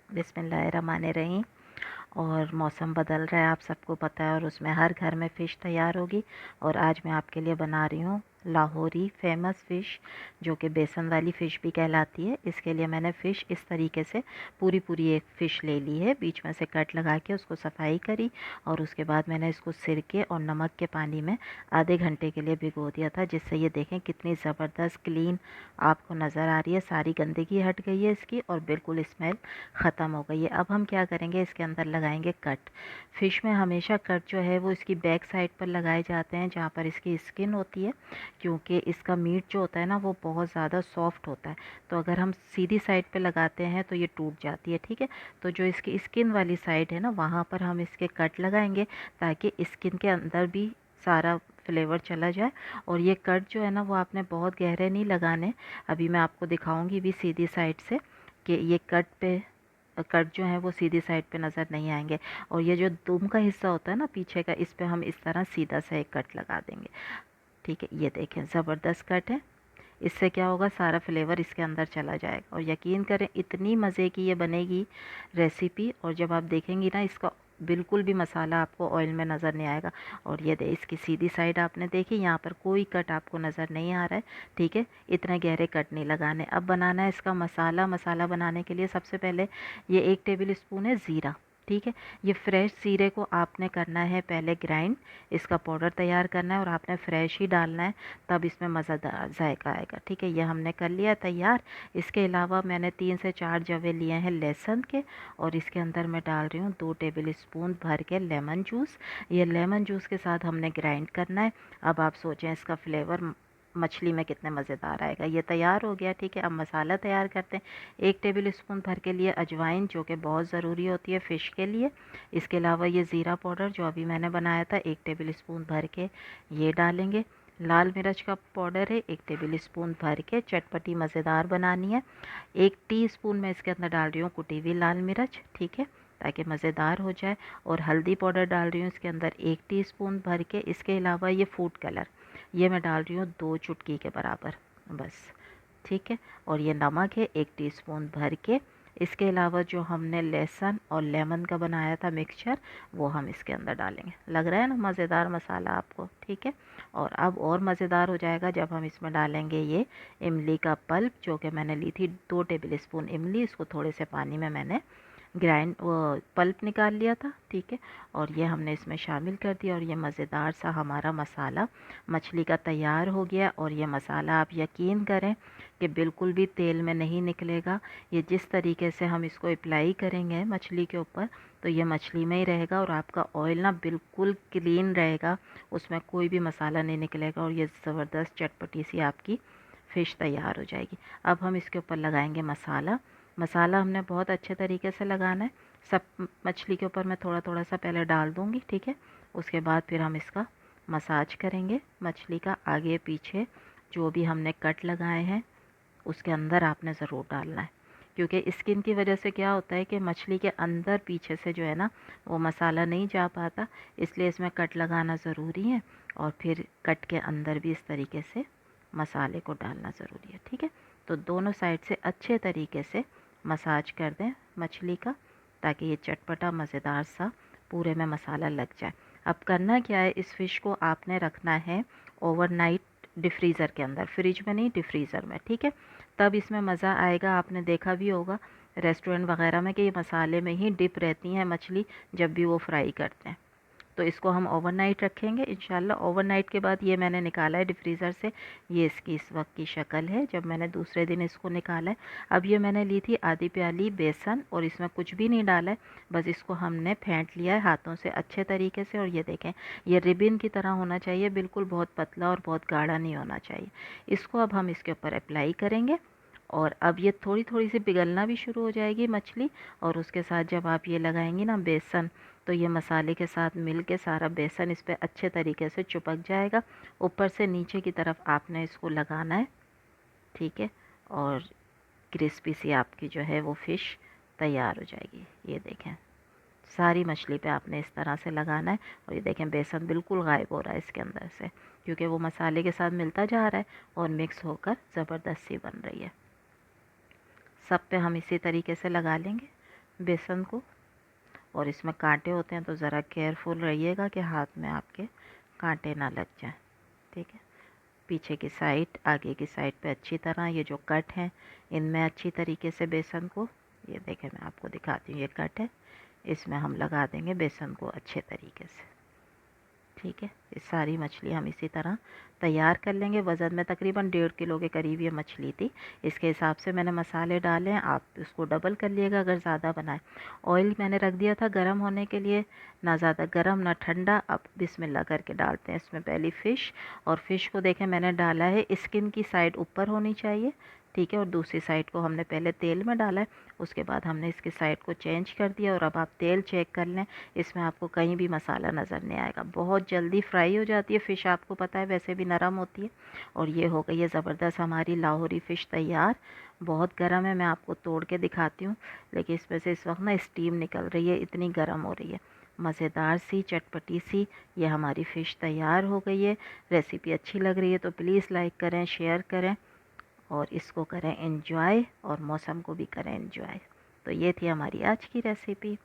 बिस्मिल्लाहिर्रहमानिर्रहीम। और मौसम बदल रहा है, आप सबको पता है, और उसमें हर घर में फ़िश तैयार होगी। और आज मैं आपके लिए बना रही हूँ लाहौरी फेमस फ़िश, जो कि बेसन वाली फ़िश भी कहलाती है। इसके लिए मैंने फ़िश इस तरीके से पूरी पूरी एक फ़िश ले ली है, बीच में से कट लगा के उसको सफाई करी, और उसके बाद मैंने इसको सिरके और नमक के पानी में आधे घंटे के लिए भिगो दिया था, जिससे ये देखें कितनी ज़बरदस्त क्लीन आपको नज़र आ रही है। सारी गंदगी हट गई है इसकी और बिल्कुल स्मेल ख़त्म हो गई है। अब हम क्या करेंगे, इसके अंदर लगाएंगे कट। फ़िश में हमेशा कट जो है वो इसकी बैक साइड पर लगाए जाते हैं, जहाँ पर इसकी स्किन होती है, क्योंकि इसका मीट जो होता है ना वो बहुत ज़्यादा सॉफ्ट होता है। तो अगर हम सीधी साइड पे लगाते हैं तो ये टूट जाती है, ठीक है। तो जो इसकी स्किन वाली साइड है ना, वहाँ पर हम इसके कट लगाएंगे, ताकि स्किन के अंदर भी सारा फ्लेवर चला जाए। और ये कट जो है ना वो आपने बहुत गहरे नहीं लगाने। अभी मैं आपको दिखाऊंगी भी सीधी साइड से कि ये कट जो है वो सीधी साइड पे नज़र नहीं आएंगे। और ये जो दुम का हिस्सा होता है ना पीछे का, इस पे हम इस तरह सीधा सा एक कट लगा देंगे, ठीक है। ये देखें ज़बरदस्त कट है। इससे क्या होगा, सारा फ्लेवर इसके अंदर चला जाएगा। और यकीन करें इतनी मज़े की ये बनेगी रेसिपी, और जब आप देखेंगी ना इसका बिल्कुल भी मसाला आपको ऑयल में नज़र नहीं आएगा। और ये दे इसकी सीधी साइड आपने देखी, यहाँ पर कोई कट आपको नज़र नहीं आ रहा है, ठीक है। इतने गहरे कट नहीं लगाने। अब बनाना है इसका मसाला। मसाला बनाने के लिए सबसे पहले ये 1 टेबल स्पून है ज़ीरा, ठीक है। ये फ्रेश ज़ीरे को आपने करना है पहले ग्राइंड, इसका पाउडर तैयार करना है, और आपने फ्रेश ही डालना है, तब इसमें मज़ेदार जायका आएगा, ठीक है। ये हमने कर लिया तैयार। इसके अलावा मैंने 3 से 4 जवे लिए हैं लहसुन के, और इसके अंदर मैं डाल रही हूँ 2 टेबल स्पून भर के लेमन जूस। ये लेमन जूस के साथ हमने ग्राइंड करना है। अब आप सोचें इसका फ्लेवर मछली में कितने मज़ेदार आएगा। ये तैयार हो गया, ठीक है। अब मसाला तैयार करते हैं। 1 टेबल स्पून भर के लिए अजवाइन, जो कि बहुत ज़रूरी होती है फ़िश के लिए। इसके अलावा ये ज़ीरा पाउडर जो अभी मैंने बनाया था 1 टेबल स्पून भर के ये डालेंगे। लाल मिर्च का पाउडर है 1 टेबल स्पून भर के, चटपटी मज़ेदार बनानी है। 1 टीस्पून मैं इसके अंदर डाल रही हूँ कुटी हुई लाल मिर्च, ठीक है, ताकि मज़ेदार हो जाए। और हल्दी पाउडर डाल रही हूँ इसके अंदर 1 टीस्पून भर के। इसके अलावा ये फूड कलर ये मैं डाल रही हूँ 2 चुटकी के बराबर, बस, ठीक है। और ये नमक है 1 टीस्पून भर के। इसके अलावा जो हमने लहसुन और लेमन का बनाया था मिक्सचर, वो हम इसके अंदर डालेंगे। लग रहा है ना मज़ेदार मसाला आपको, ठीक है। और अब और मज़ेदार हो जाएगा जब हम इसमें डालेंगे ये इमली का पल्प, जो कि मैंने ली थी 2 टेबल स्पून इमली। इसको थोड़े से पानी में मैंने ग्राइंड वो पल्प निकाल लिया था, ठीक है। और ये हमने इसमें शामिल कर दिया, और ये मज़ेदार सा हमारा मसाला मछली का तैयार हो गया। और ये मसाला आप यकीन करें कि बिल्कुल भी तेल में नहीं निकलेगा। ये जिस तरीके से हम इसको अप्लाई करेंगे मछली के ऊपर, तो ये मछली में ही रहेगा, और आपका ऑयल ना बिल्कुल क्लीन रहेगा, उसमें कोई भी मसाला नहीं निकलेगा। और ये ज़बरदस्त चटपटी सी आपकी फ़िश तैयार हो जाएगी। अब हम इसके ऊपर लगाएंगे मसाला। मसाला हमने बहुत अच्छे तरीके से लगाना है। सब मछली के ऊपर मैं थोड़ा थोड़ा सा पहले डाल दूँगी, ठीक है। उसके बाद फिर हम इसका मसाज करेंगे मछली का, आगे पीछे जो भी हमने कट लगाए हैं उसके अंदर आपने ज़रूर डालना है, क्योंकि स्किन की वजह से क्या होता है कि मछली के अंदर पीछे से जो है ना वो मसाला नहीं जा पाता, इसलिए इसमें कट लगाना ज़रूरी है। और फिर कट के अंदर भी इस तरीके से मसाले को डालना ज़रूरी है, ठीक है। तो दोनों साइड से अच्छे तरीके से मसाज कर दें मछली का, ताकि ये चटपटा मज़ेदार सा पूरे में मसाला लग जाए। अब करना क्या है, इस फ़िश को आपने रखना है ओवरनाइट डिफ्रीज़र के अंदर, फ्रिज में नहीं डिफ्रीज़र में, ठीक है। तब इसमें मज़ा आएगा। आपने देखा भी होगा रेस्टोरेंट वगैरह में कि ये मसाले में ही डिप रहती हैं मछली जब भी वो फ्राई करते हैं। तो इसको हम ओवरनाइट रखेंगे इंशाल्लाह। ओवरनाइट के बाद ये मैंने निकाला है डिफ्रीज़र से। ये इसकी इस वक्त की शक्ल है जब मैंने दूसरे दिन इसको निकाला है। अब ये मैंने ली थी आधी प्याली बेसन, और इसमें कुछ भी नहीं डाला है, बस इसको हमने फेंट लिया है हाथों से अच्छे तरीके से। और ये देखें ये रिबन की तरह होना चाहिए, बिल्कुल बहुत पतला और बहुत गाढ़ा नहीं होना चाहिए। इसको अब हम इसके ऊपर अप्लाई करेंगे, और अब ये थोड़ी थोड़ी सी पिघलना भी शुरू हो जाएगी मछली। और उसके साथ जब आप ये लगाएंगी ना बेसन, तो ये मसाले के साथ मिल के सारा बेसन इस पर अच्छे तरीके से चिपक जाएगा। ऊपर से नीचे की तरफ आपने इसको लगाना है, ठीक है। और क्रिस्पी सी आपकी जो है वो फ़िश तैयार हो जाएगी। ये देखें सारी मछली पे आपने इस तरह से लगाना है। और ये देखें बेसन बिल्कुल गायब हो रहा है इसके अंदर से, क्योंकि वो मसाले के साथ मिलता जा रहा है और मिक्स होकर ज़बरदस्त सी बन रही है। सब पे हम इसी तरीके से लगा लेंगे। बेसन को, और इसमें कांटे होते हैं तो ज़रा केयरफुल रहिएगा कि हाथ में आपके कांटे ना लग जाएं। ठीक है, पीछे की साइड, आगे की साइड पे अच्छी तरह ये जो कट हैं इनमें अच्छी तरीके से बेसन को, ये देखें मैं आपको दिखाती हूँ, ये कट है, इसमें हम लगा देंगे बेसन को अच्छे तरीके से। ठीक है, ये सारी मछली हम इसी तरह तैयार कर लेंगे। वज़न में तकरीबन 1.5 किलो के करीब ये मछली थी, इसके हिसाब से मैंने मसाले डाले हैं, आप इसको डबल कर लिएगा अगर ज़्यादा बनाए। ऑयल मैंने रख दिया था गर्म होने के लिए, ना ज़्यादा गर्म ना ठंडा। अब बिस्मिल्लाह करके डालते हैं इसमें पहली फ़िश, और फ़िश को देखें मैंने डाला है, स्किन की साइड ऊपर होनी चाहिए। ठीक है, और दूसरी साइड को हमने पहले तेल में डाला है, उसके बाद हमने इसकी साइड को चेंज कर दिया। और अब आप तेल चेक कर लें, इसमें आपको कहीं भी मसाला नज़र नहीं आएगा। बहुत जल्दी फ्राई हो जाती है फ़िश, आपको पता है वैसे भी नरम होती है। और ये हो गई है ज़बरदस्त हमारी लाहौरी फ़िश तैयार। बहुत गर्म है, मैं आपको तोड़ के दिखाती हूँ, लेकिन इसमें से इस वक्त ना स्टीम निकल रही है, इतनी गर्म हो रही है। मज़ेदार सी चटपटी सी ये हमारी फ़िश तैयार हो गई है। रेसिपी अच्छी लग रही है तो प्लीज़ लाइक करें, शेयर करें, और इसको करें एंजॉय, और मौसम को भी करें एंजॉय। तो ये थी हमारी आज की रेसिपी।